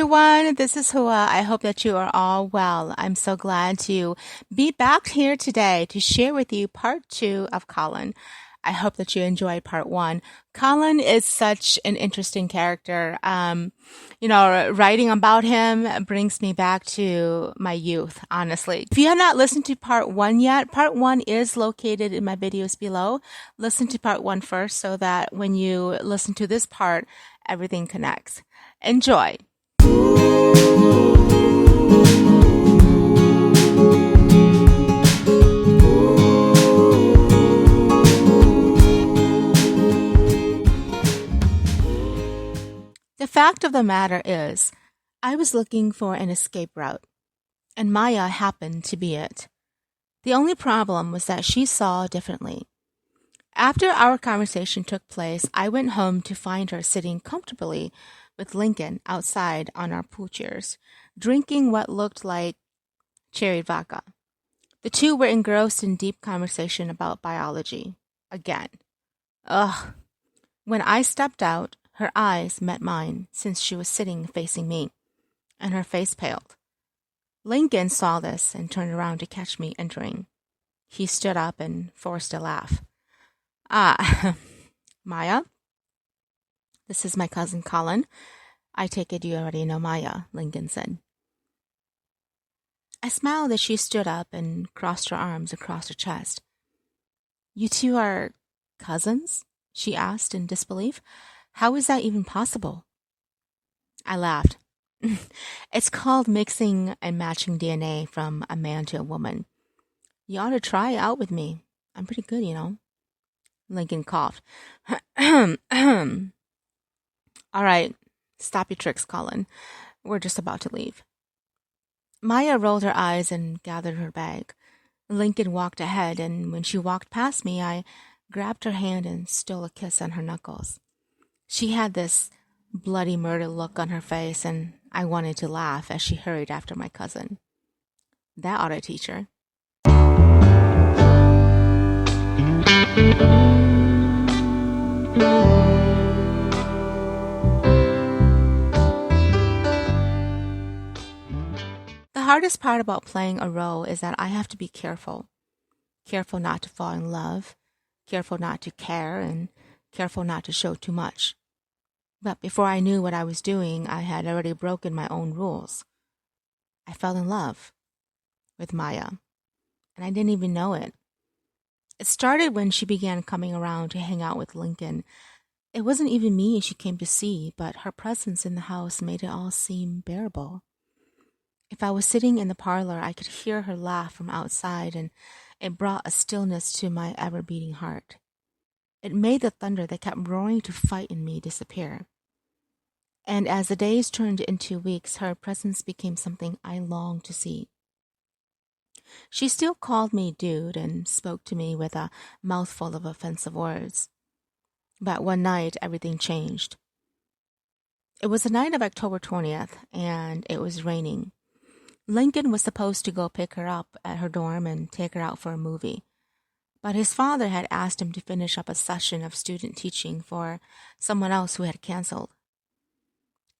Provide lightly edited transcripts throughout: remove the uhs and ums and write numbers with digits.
everyone. This is Hua. I hope that you are all well. I'm so glad to be back here today to share with you part two of Collin. I hope that you enjoyed part one. Collin is such an interesting character. Writing about him brings me back to my youth, honestly. If you have not listened to part one yet, part one is located in my videos below. Listen to part one first so that when you listen to this part, everything connects. Enjoy. The fact of the matter is, I was looking for an escape route, and Maya happened to be it. The only problem was that she saw differently. After our conversation took place, I went home to find her sitting comfortably with Lincoln outside on our pool chairs, drinking what looked like cherry vodka. The two were engrossed in deep conversation about biology. Again. Ugh. When I stepped out, her eyes met mine since she was sitting facing me, and her face paled. Lincoln saw this and turned around to catch me entering. He stood up and forced a laugh. Ah, Maya? This is my cousin Collin. I take it you already know Maya, Lincoln said. I smiled as she stood up and crossed her arms across her chest. You two are cousins? She asked in disbelief. How is that even possible? I laughed. It's called mixing and matching DNA from a man to a woman. You ought to try it out with me. I'm pretty good, you know. Lincoln coughed. All right, stop your tricks, Collin. We're just about to leave. Maya rolled her eyes and gathered her bag. Lincoln walked ahead, and when she walked past me, I grabbed her hand and stole a kiss on her knuckles. She had this bloody murder look on her face, and I wanted to laugh as she hurried after my cousin. That ought to teach her. The hardest part about playing a role is that I have to be careful. Careful not to fall in love, careful not to care, and careful not to show too much. But before I knew what I was doing, I had already broken my own rules. I fell in love with Maya, and I didn't even know it. It started when she began coming around to hang out with Lincoln. It wasn't even me she came to see, but her presence in the house made it all seem bearable. If I was sitting in the parlor, I could hear her laugh from outside, and it brought a stillness to my ever-beating heart. It made the thunder that kept roaring to fight in me disappear. And as the days turned into weeks, her presence became something I longed to see. She still called me dude and spoke to me with a mouthful of offensive words. But one night, everything changed. It was the night of October 20th, and it was raining. Lincoln was supposed to go pick her up at her dorm and take her out for a movie. But his father had asked him to finish up a session of student teaching for someone else who had canceled.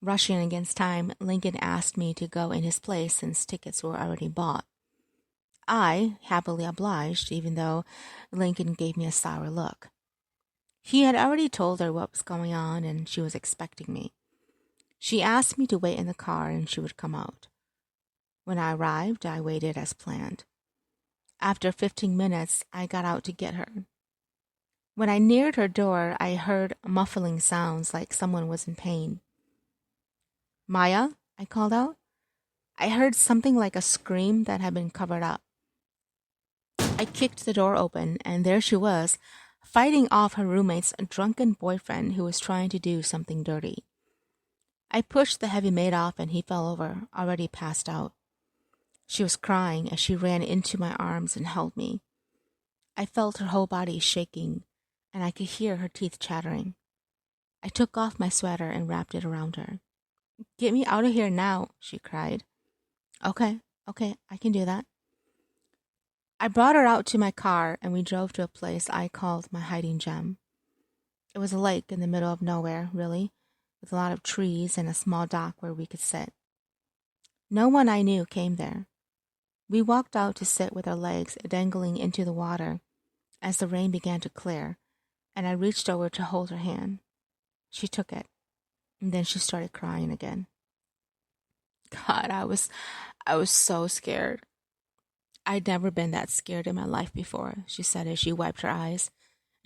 Rushing against time, Lincoln asked me to go in his place since tickets were already bought. I happily obliged, even though Lincoln gave me a sour look. He had already told her what was going on, and she was expecting me. She asked me to wait in the car, and she would come out. When I arrived, I waited as planned. After 15 minutes, I got out to get her. When I neared her door, I heard muffling sounds like someone was in pain. Maya, I called out. I heard something like a scream that had been covered up. I kicked the door open, and there she was, fighting off her roommate's drunken boyfriend who was trying to do something dirty. I pushed the heavy maid off, and he fell over, already passed out. She was crying as she ran into my arms and held me. I felt her whole body shaking, and I could hear her teeth chattering. I took off my sweater and wrapped it around her. Get me out of here now, she cried. Okay, I can do that. I brought her out to my car, and we drove to a place I called my hiding gem. It was a lake in the middle of nowhere, really, with a lot of trees and a small dock where we could sit. No one I knew came there. We walked out to sit with our legs dangling into the water as the rain began to clear, and I reached over to hold her hand. She took it, and then she started crying again. God, I was so scared. I'd never been that scared in my life before, she said as she wiped her eyes.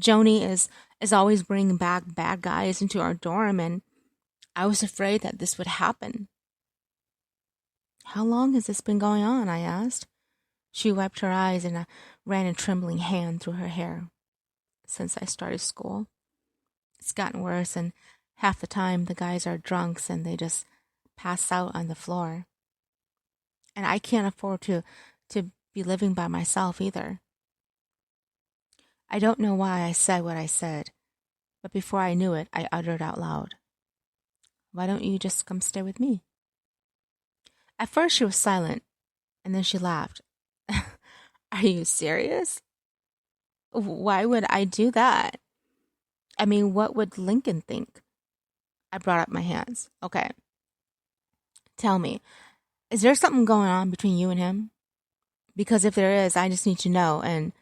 Joni is always bringing back bad guys into our dorm, and I was afraid that this would happen. How long has this been going on? I asked. She wiped her eyes and ran a trembling hand through her hair. Since I started school. It's gotten worse, and half the time the guys are drunks and they just pass out on the floor. And I can't afford to be living by myself either. I don't know why I said what I said, but before I knew it, I uttered out loud, "Why don't you just come stay with me?" At first she was silent, and then she laughed. Are you serious? Why would I do that? I mean, what would Lincoln think? I brought up my hands. Okay. Tell me, is there something going on between you and him? Because if there is, I just need to know, and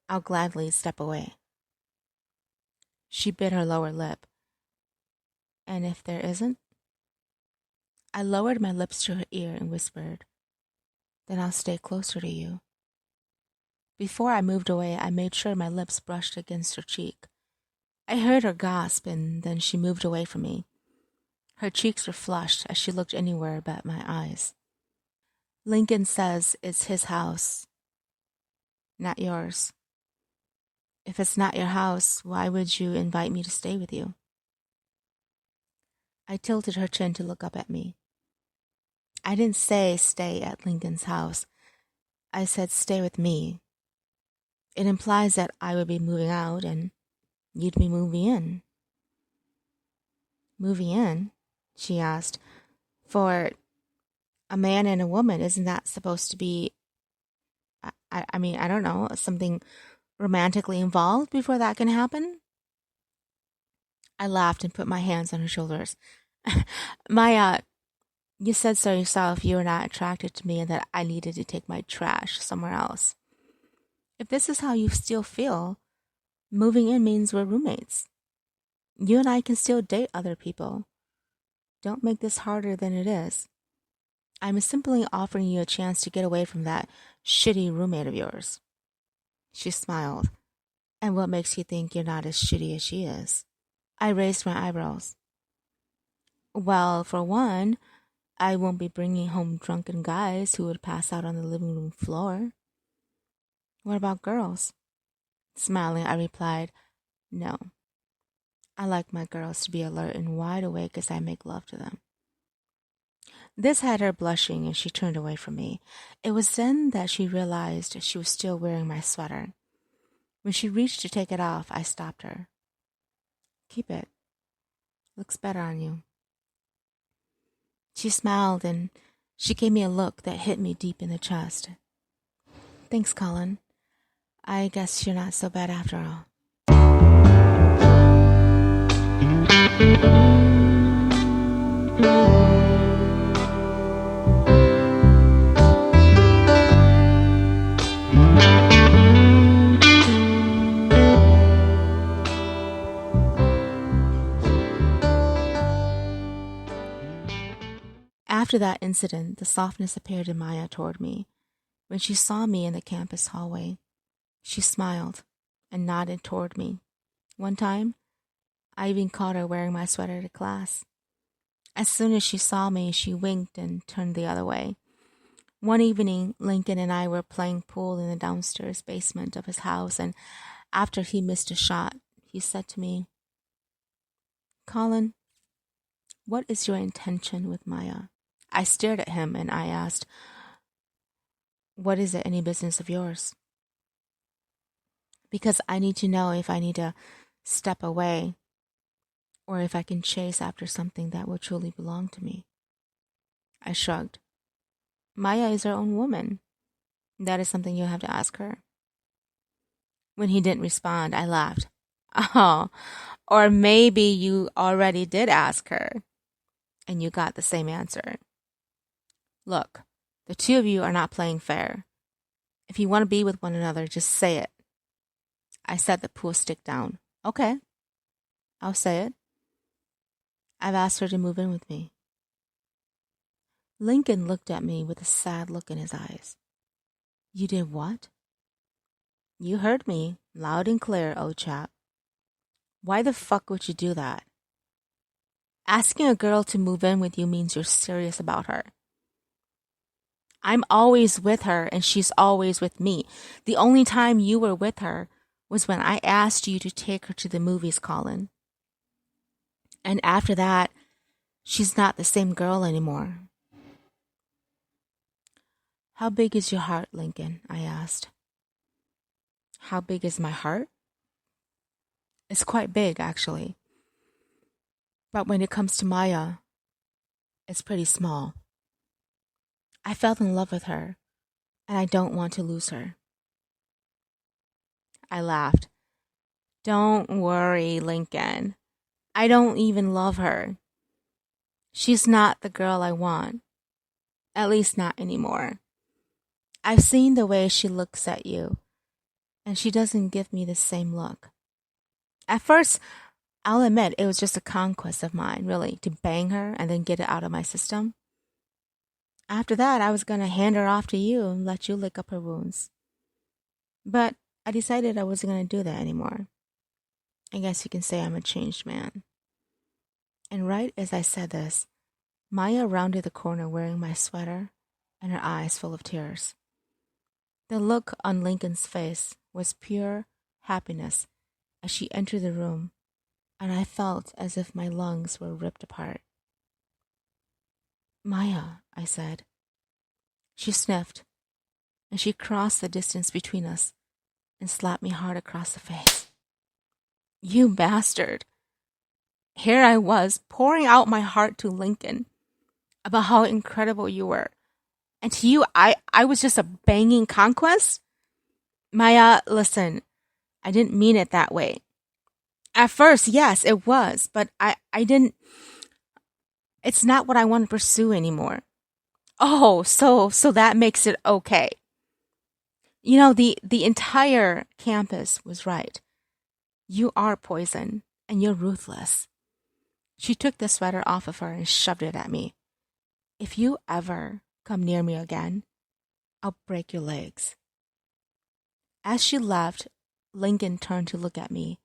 I'll gladly step away. She bit her lower lip. And if there isn't? I lowered my lips to her ear and whispered, "Then I'll stay closer to you." Before I moved away, I made sure my lips brushed against her cheek. I heard her gasp, and then she moved away from me. Her cheeks were flushed as she looked anywhere but my eyes. Lincoln says it's his house, not yours. If it's not your house, why would you invite me to stay with you? I tilted her chin to look up at me. I didn't say stay at Lincoln's house. I said stay with me. It implies that I would be moving out and you'd be moving in. Moving in? She asked. For a man and a woman, isn't that supposed to be, I mean, I don't know, something romantically involved before that can happen? I laughed and put my hands on her shoulders. Maya, you said so yourself. You were not attracted to me and that I needed to take my trash somewhere else. If this is how you still feel, moving in means we're roommates. You and I can still date other people. Don't make this harder than it is. I'm simply offering you a chance to get away from that shitty roommate of yours. She smiled. And what makes you think you're not as shitty as she is? I raised my eyebrows. Well, for one, I won't be bringing home drunken guys who would pass out on the living room floor. What about girls? Smiling, I replied, no. I like my girls to be alert and wide awake as I make love to them. This had her blushing, and she turned away from me. It was then that she realized she was still wearing my sweater. When she reached to take it off, I stopped her. Keep it. Looks better on you. She smiled, and she gave me a look that hit me deep in the chest. Thanks, Collin. I guess you're not so bad after all. After that incident, the softness appeared in Maya toward me. When she saw me in the campus hallway, she smiled and nodded toward me. One time, I even caught her wearing my sweater to class. As soon as she saw me, she winked and turned the other way. One evening, Lincoln and I were playing pool in the downstairs basement of his house, and after he missed a shot, he said to me, "Collin, what is your intention with Maya?" I stared at him and I asked, "What is it any business of yours?" Because I need to know if I need to step away or if I can chase after something that will truly belong to me. I shrugged. Maya is her own woman. That is something you'll have to ask her. When he didn't respond, I laughed. Oh, Or maybe you already did ask her and you got the same answer. Look, the two of you are not playing fair. If you want to be with one another, just say it. I set the pool stick down. Okay, I'll say it. I've asked her to move in with me. Lincoln looked at me with a sad look in his eyes. You did what? You heard me, loud and clear, old chap. Why the fuck would you do that? Asking a girl to move in with you means you're serious about her. I'm always with her and she's always with me. The only time you were with her was when I asked you to take her to the movies, Collin. And after that, she's not the same girl anymore. How big is your heart, Lincoln? I asked. How big is my heart? It's quite big, actually. But when it comes to Maya, it's pretty small. I fell in love with her, and I don't want to lose her. I laughed. Don't worry, Lincoln. I don't even love her. She's not the girl I want. At least not anymore. I've seen the way she looks at you, and she doesn't give me the same look. At first, I'll admit it was just a conquest of mine, really, to bang her and then get it out of my system. After that, I was going to hand her off to you and let you lick up her wounds. But I decided I wasn't going to do that anymore. I guess you can say I'm a changed man. And right as I said this, Maya rounded the corner wearing my sweater and her eyes full of tears. The look on Lincoln's face was pure happiness as she entered the room, and I felt as if my lungs were ripped apart. Maya, I said. She sniffed, and she crossed the distance between us and slapped me hard across the face. You bastard. Here I was, pouring out my heart to Lincoln about how incredible you were. And to you, I was just a banging conquest? Maya, listen, I didn't mean it that way. At first, yes, it was, but I didn't. It's not what I want to pursue anymore. Oh, so that makes it okay. You know, the entire campus was right. You are poison, and you're ruthless. She took the sweater off of her and shoved it at me. If you ever come near me again, I'll break your legs. As she left, Lincoln turned to look at me,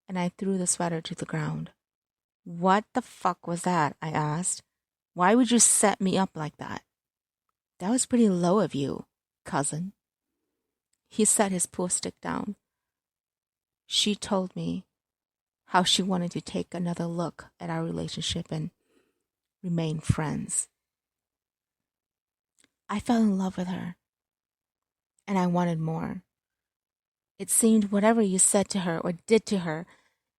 and I threw the sweater to the ground. What the fuck was that? I asked. Why would you set me up like that? That was pretty low of you, cousin. He set his pool stick down. She told me how she wanted to take another look at our relationship and remain friends. I fell in love with her, and I wanted more. It seemed whatever you said to her or did to her,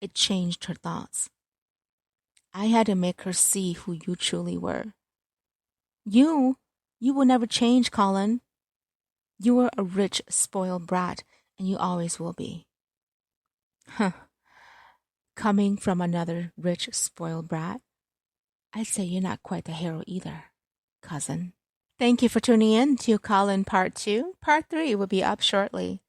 it changed her thoughts. I had to make her see who you truly were. You will never change, Collin. You were a rich, spoiled brat, and you always will be. Huh. Coming from another rich, spoiled brat, I'd say you're not quite the hero either, cousin. Thank you for tuning in to Collin Part 2. Part 3 will be up shortly.